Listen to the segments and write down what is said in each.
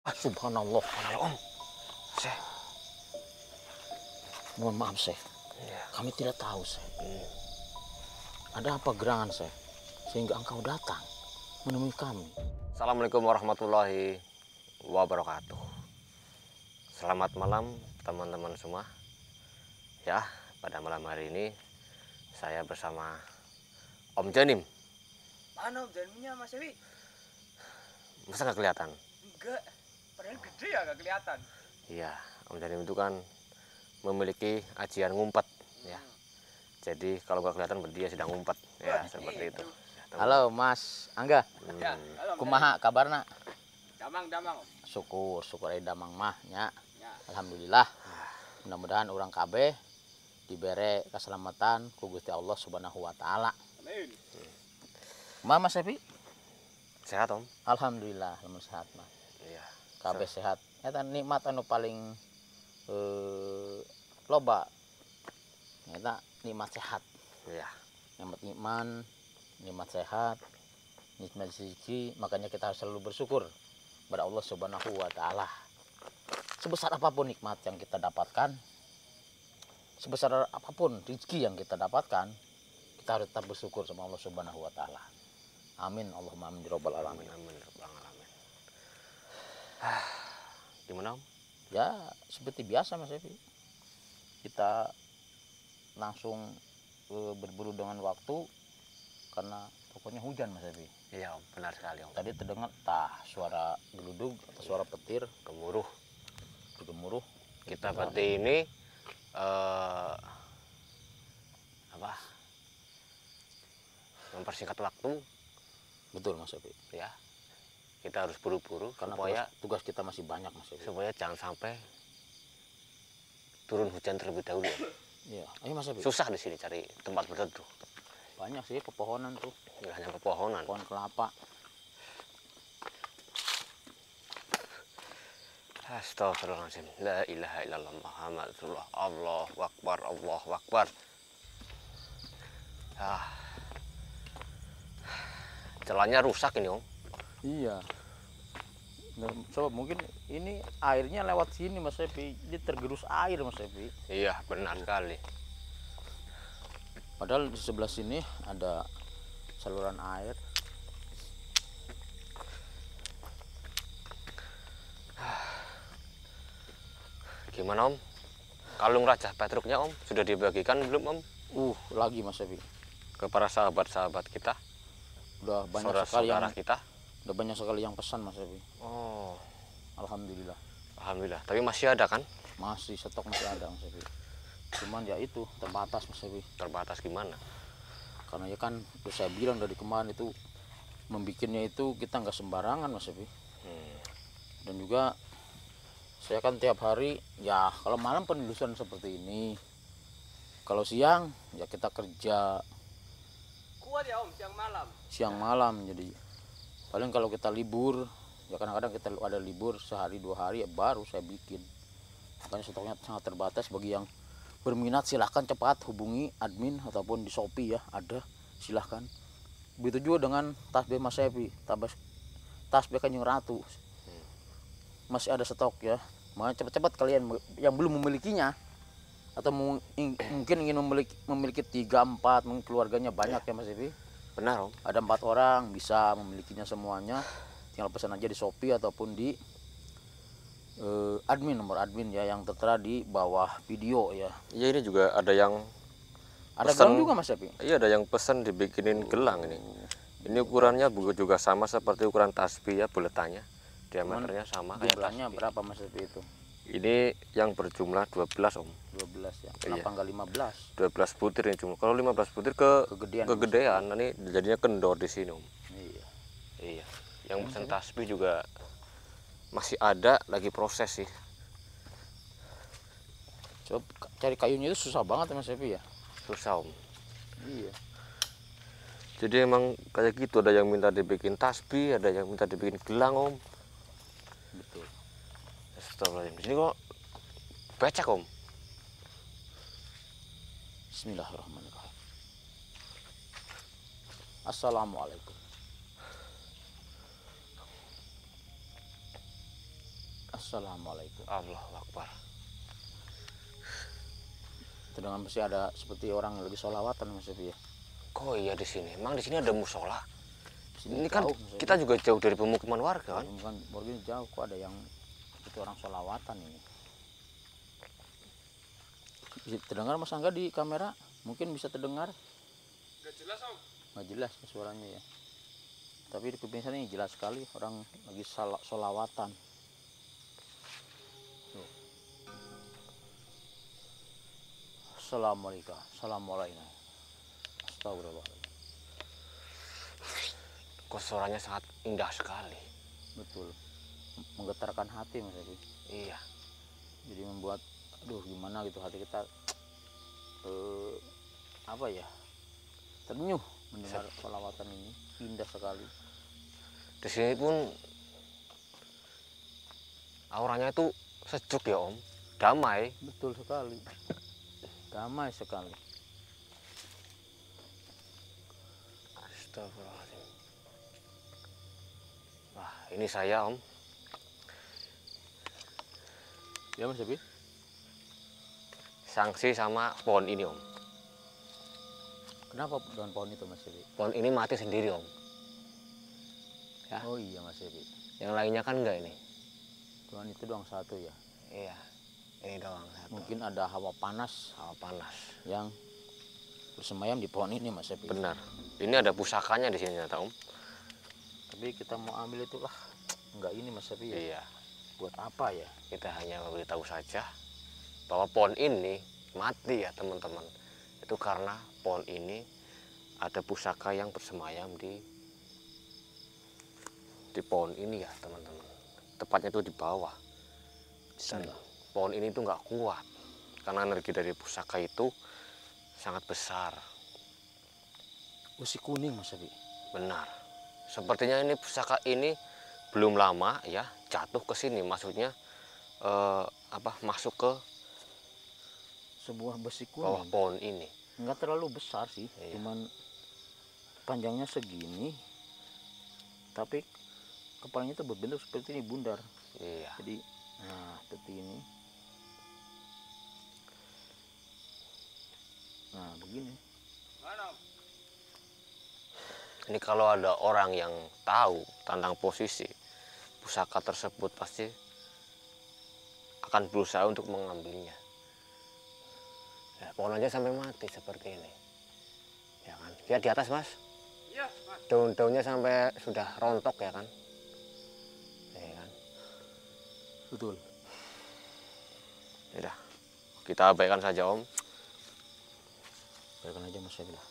Subhanallah. Om, Syekh. Mohon maaf, Syekh. Ya. Kami tidak tahu, Syekh. Ada apa gerangan, Syekh? Sehingga engkau datang menemui kami. Assalamualaikum warahmatullahi wabarakatuh. Selamat malam teman-teman semua. Ya, pada malam hari ini saya bersama Om Janim. Mana Om Janimnya Mas Ewi? Masa nggak kelihatan? Enggak, padahal gede ya nggak kelihatan. Iya, Om Janim itu kan memiliki ajian ngumpet, ya. Jadi kalau nggak kelihatan berarti dia sedang ngumpet, ya seperti itu. Halo, Mas Angga. Ya, halo Om Kumaha kabarna? Janim. Damang Om. Syukur ai damang mah nya. Ya. Alhamdulillah. Mudah-mudahan orang kabeh dibere keselamatan ku Gusti Allah Subhanahu wa taala. Amin. Mas Evi? Sehat, Om? Alhamdulillah, alhamdulillah sehat, Mas. Iya. Kabeh sehat. Eta nikmat anu paling loba. Eta nikmat sehat. Iya. Nikmat iman, nikmat sehat, nikmat rezeki, makanya kita harus selalu bersyukur kepada Allah Subhanahu wa taala. Sebesar apapun nikmat yang kita dapatkan, sebesar apapun rezeki yang kita dapatkan, kita harus tetap bersyukur sama Allah Subhanahu wa taala. Amin, Allahumma amin, robbal alamin. Amin, rabbal alamin. Gimana, Om? Ya, seperti biasa Mas Evi. Kita langsung berburu dengan waktu karena pokoknya hujan Mas Evi. Iya, Om, benar sekali, Om. Tadi terdengar suara geludug atau suara petir Gemuruh. bergemuruh. Kita berarti ini apa? Mempersingkat waktu, Betul Mas Evi. ya. Kita harus buru-buru Karena supaya tugas kita masih banyak Mas Evi. jangan sampai turun hujan terlebih dahulu. Iya, ayo Mas Evi. Susah di sini cari tempat berteduh. Banyak sih pepohonan tuh, Nggak hanya pepohonan. pohon kelapa. Astagfirullahaladzim. La ilaha illallah Muhammad Rasulullah. Allahu Akbar, Allahu Akbar. Jalannya rusak ini, Om. Iya. Nah, coba mungkin ini airnya lewat sini Mas Evi. Ini tergerus air Mas Evi. Iya, benar sekali. Padahal di sebelah sini ada saluran air. Gimana, Om? Kalung Raja Petruknya, Om, sudah dibagikan belum, Om? Lagi Mas Evi. Ke para sahabat-sahabat kita, Udah banyak sekali yang saudara-saudara kita. udah banyak sekali yang pesan Mas Evi. Oh, Alhamdulillah. alhamdulillah. Tapi masih ada kan? Masih stok masih ada Mas Evi. Cuman ya itu terbatas Mas Evi. Terbatas gimana? Karena ya kan saya bilang dari kemarin itu membikinnya itu kita nggak sembarangan Mas Evi. Dan juga saya kan tiap hari ya kalau malam penelusuran seperti ini, kalau siang ya kita kerja Kuat ya Om siang malam. siang malam. Jadi paling kalau kita libur ya kadang-kadang kita ada libur sehari 2 hari ya baru saya bikin. Makanya stoknya sangat terbatas. Bagi yang berminat silahkan cepat hubungi admin ataupun di Shopee ya ada, silahkan. Begitu juga dengan tasbih Mas Evi, tasbih Kanjeng Ratu masih ada stok ya. Makanya cepat-cepat kalian yang belum memilikinya atau mungkin ingin memiliki 3, 4, mungkin keluarganya banyak ya Mas Evi. Benar, Om. Ada 4 orang bisa memilikinya semuanya. Tinggal pesan aja di Shopee ataupun di admin, nomor admin ya yang tertera di bawah video ya. Iya, ini juga ada yang Ada pesan gelang juga Mas Evi. Iya, ada yang pesan dibikinin gelang ini. Ini ukurannya juga sama seperti ukuran tasbih ya, buletannya. Diameternya sama kayak Jumlahnya tasbih. berapa Mas Evi itu? Ini yang berjumlah 12, Om. 12 ya. Iya. Kenapa enggak 15? 12 butir ini cuma. Kalau 15 butir kegedean, ini jadinya kendor di sini, Om. Iya. Iya. Yang pesan tasbih juga masih ada, lagi proses sih. Coba cari kayunya itu susah banget ya Mas Evi ya. Susah, Om. Iya. Jadi emang kayak gitu, ada yang minta dibikin tasbih, ada yang minta dibikin gelang, Om. Betul. Astagfirullahaladzim. Di sini kok becek, Om. Bismillahirrahmanirrahim. Assalamualaikum. Assalamualaikum. Allahu Akbar. Terdengar masih ada seperti orang lagi sholawatan Mas Evi ya. Kok iya di sini? Emang di sini ada musola? Sini Ini kan jauh, Mas Evi. kita juga jauh dari pemukiman warga kan? Bukan baru ini jauh kok ada yang seperti orang sholawatan ini. Bisa terdengar Mas Angga di kamera? Mungkin bisa terdengar? Gak jelas om. Nggak jelas suaranya ya. Tapi di kuping saya ini jelas sekali orang lagi sholawatan. Tuh. Assalamualaikum. Assalamualaikum. Astagfirullahaladzim. Kok suaranya sangat indah sekali. Betul. Menggetarkan hati Mas Evi. Iya. Jadi membuat aduh gimana gitu hati kita apa ya? Ternyuh mendengar sholawatan ini. Indah sekali. Di sini pun auranya itu sejuk ya Om. Damai. Betul sekali. Damai sekali. Astagfirullahaladzim. Wah, ini saya Om. Ya Mas Evi. Sanksi sama pohon ini Om. Kenapa daun pohon itu Mas Evi? Pohon ini mati sendiri Om. Ya. Oh iya Mas Evi. Yang lainnya kan enggak ini. Cuman itu doang satu ya. Iya. Ini doang satu. Mungkin ada hawa panas Hawa panas. yang bersemayam di pohon ini Mas Evi. Benar. Ini ada pusakanya di sini ternyata Om. Tapi kita mau ambil itulah enggak ini Mas Evi ya. Iya. Buat apa ya? Kita hanya memberitahu saja bahwa pohon ini mati ya teman-teman. Itu karena pohon ini ada pusaka yang bersemayam di pohon ini ya teman-teman. Tepatnya itu di bawah. Dan pohon ini tuh nggak kuat karena energi dari pusaka itu sangat besar. Besi kuning Mas Evi. Benar. Sepertinya ini pusaka ini belum lama ya jatuh ke sini. Maksudnya masuk ke Sebuah besi bawah kuning. pohon ini. Enggak terlalu besar sih. Iya. Cuman panjangnya segini. Tapi kepalanya itu berbentuk seperti ini bundar. Iya. Jadi nah seperti ini. Nah begini. Mana om? Ini kalau ada orang yang tahu tentang posisi pusaka tersebut pasti akan berusaha untuk mengambilnya. Ya, pohon aja sampai mati seperti ini. Ya kan? Lihat di atas Mas. Iya mas. Daun-daunnya sampai sudah rontok ya kan? Ya kan? Betul. Udah. Kita abaikan saja Om. Biarkan aja Mas Evi lah.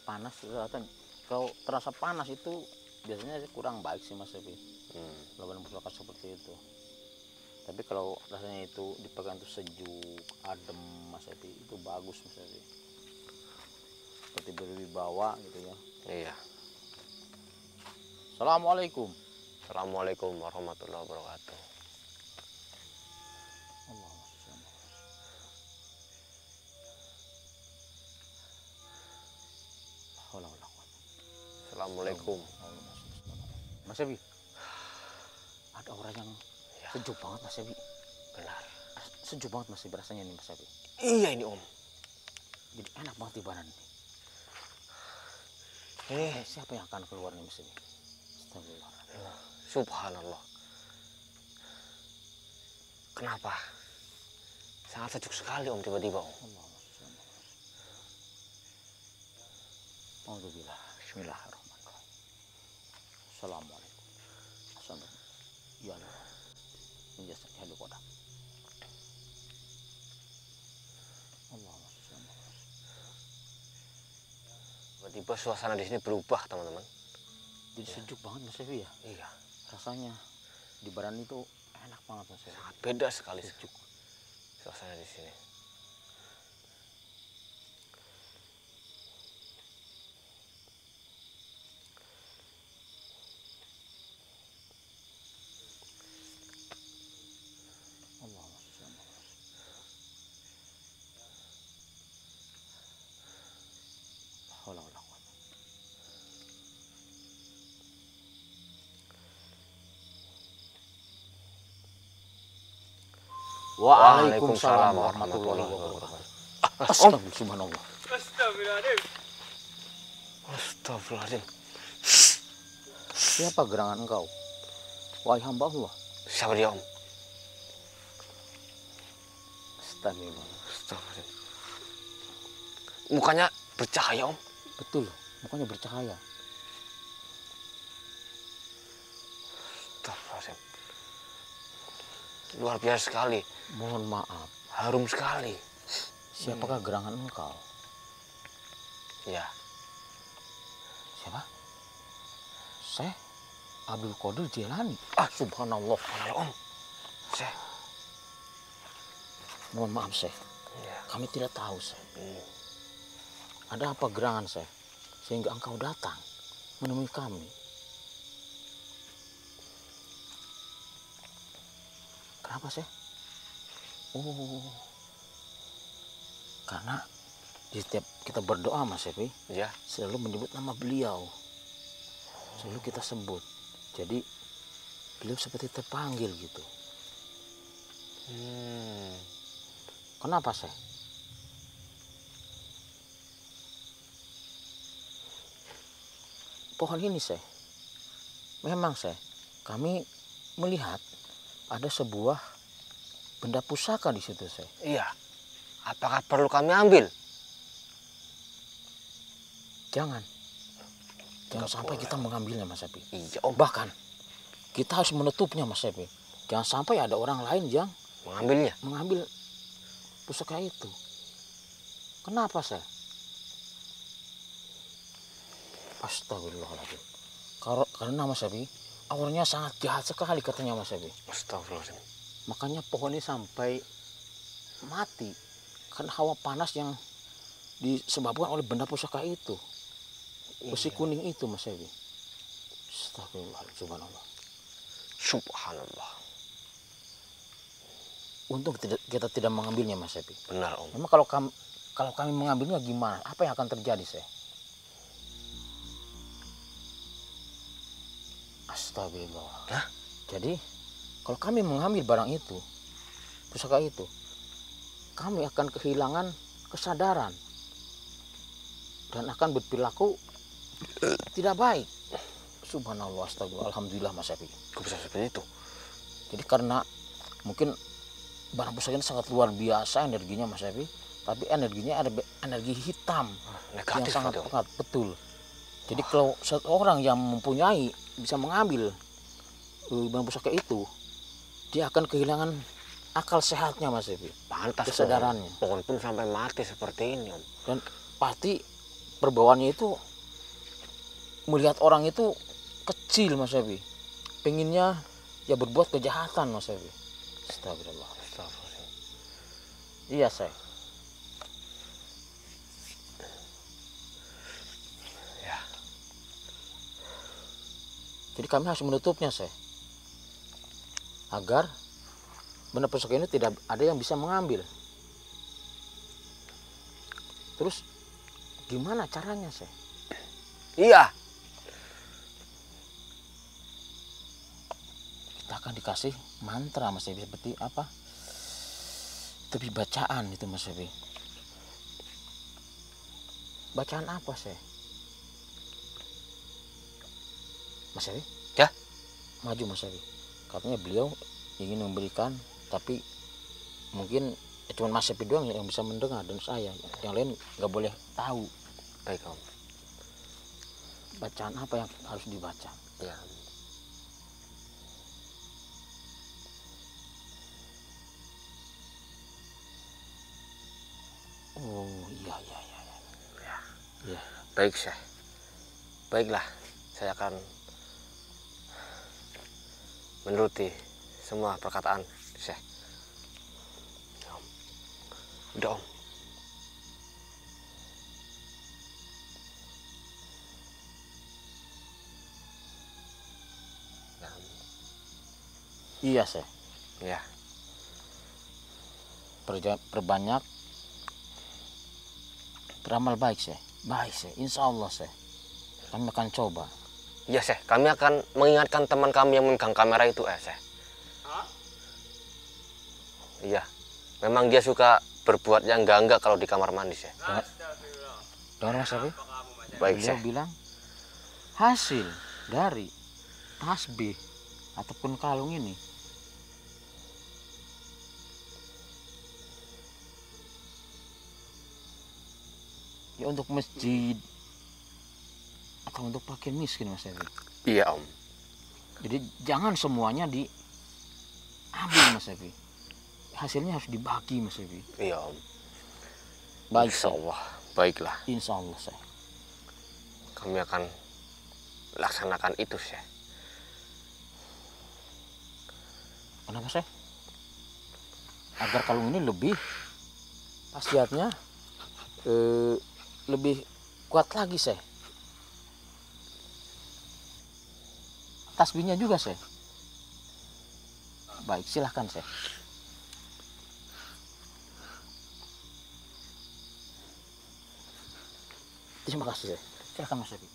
Panas kelihatan. Kalau terasa panas itu biasanya kurang baik sih Mas Evi. Lawan pusaka seperti itu. Tapi kalau rasanya itu dipegang itu sejuk, adem Mas Evi, itu bagus Mas Evi. Seperti berwibawa gitu ya. Iya. Assalamualaikum. Assalamualaikum warahmatullahi wabarakatuh. Assalamualaikum. Mas Evi, ada orang yang sejuk banget Mas Evi. Benar. Sejuk banget Mas Evi rasanya nih Mas Evi. Iya ini Om. Jadi enak banget di badan nih. Siapa yang akan keluar nih Mas Evi? Astagfirullah. Subhanallah. Kenapa? Sangat sejuk sekali Om tiba-tiba Om. Alhamdulillah. Bismillahirrahmanirrahim. Assalamualaikum. Assalamualaikum. Ya Allah. Menjasa hadu kodak. Tiba-tiba suasana di sini berubah teman-teman. Jadi sejuk banget Mas Evi ya. Iya. Rasanya di badan itu enak banget Mas Evi. Sangat beda sekali Sejuk. suasana di sini. Waalaikumsalam warahmatullahi wabarakatuh. Astagfirullah, subhanallah. Astagfirullahaladzim. Astagfirullahaladzim. Siapa gerangan engkau? Wahai hamba Allah. Siapa dia, Om? Astagfirullah. Astagfirullahaladzim. Mukanya bercahaya, Om. Betul, mukanya bercahaya. Astagfirullahaladzim. Luar biasa sekali. Mohon maaf, Harum sekali. siapakah gerangan engkau? Ya. Siapa? Syekh Abdul Qadir Jailani. Subhanallah. Mana Om? Syekh. Mohon maaf, Syekh. Ya. Kami tidak tahu, Syekh. Ada apa gerangan, Syekh? Sehingga engkau datang menemui kami. Kenapa, Syekh? Oh, karena di setiap kita berdoa, Mas Epi, Ya. selalu menyebut nama beliau. Selalu kita sebut. Jadi beliau seperti terpanggil gitu. Kenapa, Syekh? Pohon ini, Syekh. Memang, Syekh, kami melihat ada sebuah benda pusaka di situ, Syekh. Iya. Apakah perlu kami ambil? Jangan sampai kita mengambilnya, Mas Epi. Iya, Om. Bahkan kita harus menutupnya, Mas Epi. Jangan sampai ada orang lain yang Mengambilnya. mengambil pusaka itu. Kenapa, Syekh? Astagfirullahaladzim. Karena Mas Epi, auranya sangat jahat sekali katanya, Mas Epi. Astagfirullahaladzim. Makanya pohon ini sampai mati karena hawa panas yang disebabkan oleh benda pusaka itu. Besi kuning itu, Mas Ebi. Astagfirullahaladzim, subhanallah. Subhanallah. Untung kita tidak mengambilnya, Mas Ebi. Benar, Om. Memang kalau kami mengambilnya gimana? Apa yang akan terjadi, Syekh? Astagfirullah. Hah? Jadi kalau kami mengambil barang itu, pusaka itu, kami akan kehilangan kesadaran dan akan berperilaku tidak baik. Subhanallah, astagfirullah, alhamdulillah, Mas Epi. Kok bisa seperti itu? Jadi karena mungkin barang pusaka ini sangat luar biasa energinya, Mas Epi, tapi energinya ada energi hitam Negatif yang sangat berarti, Om. pekat, betul. Jadi kalau seorang yang mempunyai bisa mengambil barang pusaka itu, dia akan kehilangan akal sehatnya, Mas Epi. Pantas kesadarannya. Pohon pun sampai mati seperti ini, Om. Dan pasti perbawaannya itu melihat orang itu kecil, Mas Epi. Pengennya ya berbuat kejahatan, Mas Epi. Astagfirullah. Astagfirullahaladzim. Iya, Syekh. Ya. Jadi kami harus menutupnya, Syekh. Agar benda pusaka ini tidak ada yang bisa mengambil. Terus gimana caranya, Syekh? Iya. Kita akan dikasih mantra, Mas Ebi, seperti apa? Tapi bacaan itu, Mas Ebi. Bacaan apa, Syekh? Mas Ebi? Ya. Maju, Mas Ebi. Katanya beliau ingin memberikan, tapi mungkin cuma Mas Ebi doang yang bisa mendengar dan saya. Yang lain nggak boleh tahu. Baik, Om. Bacaan apa yang harus dibaca? Ya. Oh, iya. Ya. Baik, Syekh. Baiklah, saya akan menuruti semua perkataan Syekh. Om. Udah, Om. Iya, Syekh. Ya. Perbanyak beramal baik, Syekh. Baik, Syekh. Insya Allah, Syekh. Kami akan coba. Iya, Syekh. Kami akan mengingatkan teman kami yang memegang kamera itu, Syekh. Hah? Iya. Memang dia suka berbuat yang enggak kalau di kamar mandi, Syekh. Dengar Mas Sapi? Baik, Beliau Syekh. bilang hasil dari tasbih ataupun kalung ini ya untuk masjid atau untuk fakir miskin Mas Evi. Iya, Om. Jadi jangan semuanya diambil Mas Evi. Hasilnya harus dibagi Mas Evi. Iya, Om. Baik Insya Allah. Baiklah. Insya Allah saya. Kami akan laksanakan itu, Syekh. Kenapa saya? Agar kalung ini lebih khasiatnya lebih kuat lagi saya. Tasbihnya juga saya. Baik, silahkan saya. Terima kasih saya. Silahkan Mas Evi.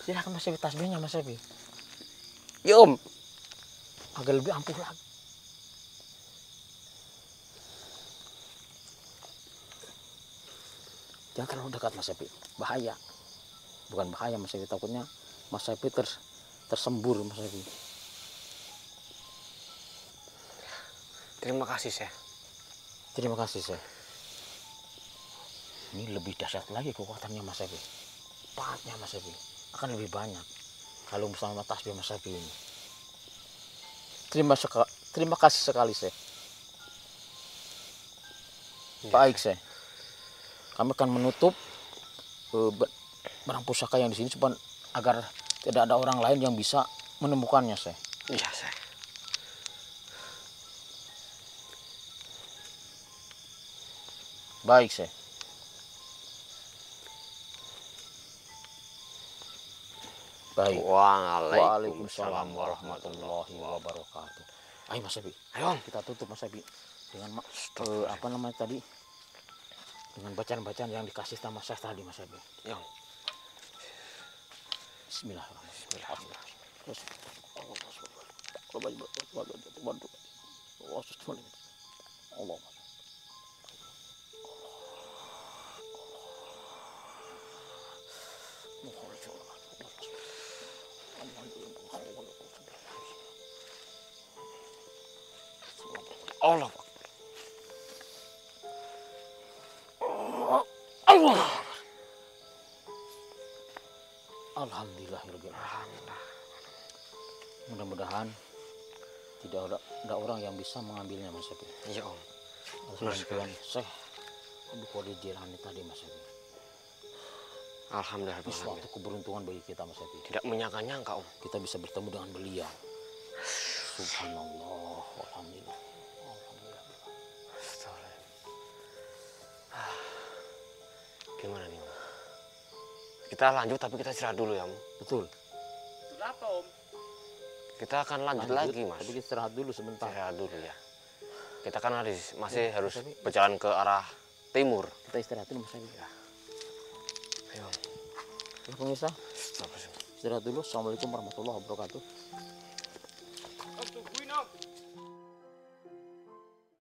Silahkan Mas Evi, tasbihnya Mas Evi. Ya, Om. Agar lebih ampuh lagi. Jangan terlalu dekat Mas Evi, bahaya. Bukan bahaya Mas Evi, takutnya Mas Evi tersembur Mas Evi. Terima kasih, Syekh. Terima kasih saya. Ini lebih dahsyat lagi kekuatannya Mas Evi. Pahatnya Mas Evi akan lebih banyak kalau bersama tasbih Mas Evi ini. Terima kasih sekali saya. Baik saya. Kami akan menutup barang pusaka yang di sini supaya agar tidak ada orang lain yang bisa menemukannya saya. Iya, Syekh. Baik saya. Baik. Waalaikumsalam warahmatullahi wabarakatuh. Ayo Mas Evi. Ayo, Om. Kita tutup Mas Evi dengan apa namanya tadi? Dengan bacaan-bacaan yang dikasih sama Syekh tadi Mas Evi. Ya, Om. Bismillahirrahmanirrahim. Allah. Allah. Allah. Alhamdulillahirabbil alamin. Mudah-mudahan tidak ada orang yang bisa mengambilnya Mas Evi. Iya, Om. Alhamdulillah Syekh Abdul Qadir Jilani tadi Mas Evi. Alhamdulillah. Ini suatu keberuntungan bagi kita Mas Evi. Tidak menyangka-nyangka, Om. Kita bisa bertemu dengan beliau. Subhanallah. Alhamdulillah. Gimana nih, Om? Kita lanjut tapi kita istirahat dulu ya, Om. Betul. Kenapa, Om? Kita akan lanjut lagi, Mas. Tapi kita istirahat dulu sebentar. Istirahat dulu ya. Kita kan masih harus berjalan ke arah timur. Kita istirahat dulu Mas Evi. Ya. Ayo. Ya, pemirsa, istirahat dulu. Assalamualaikum warahmatullahi wabarakatuh. Om, tungguin, Om.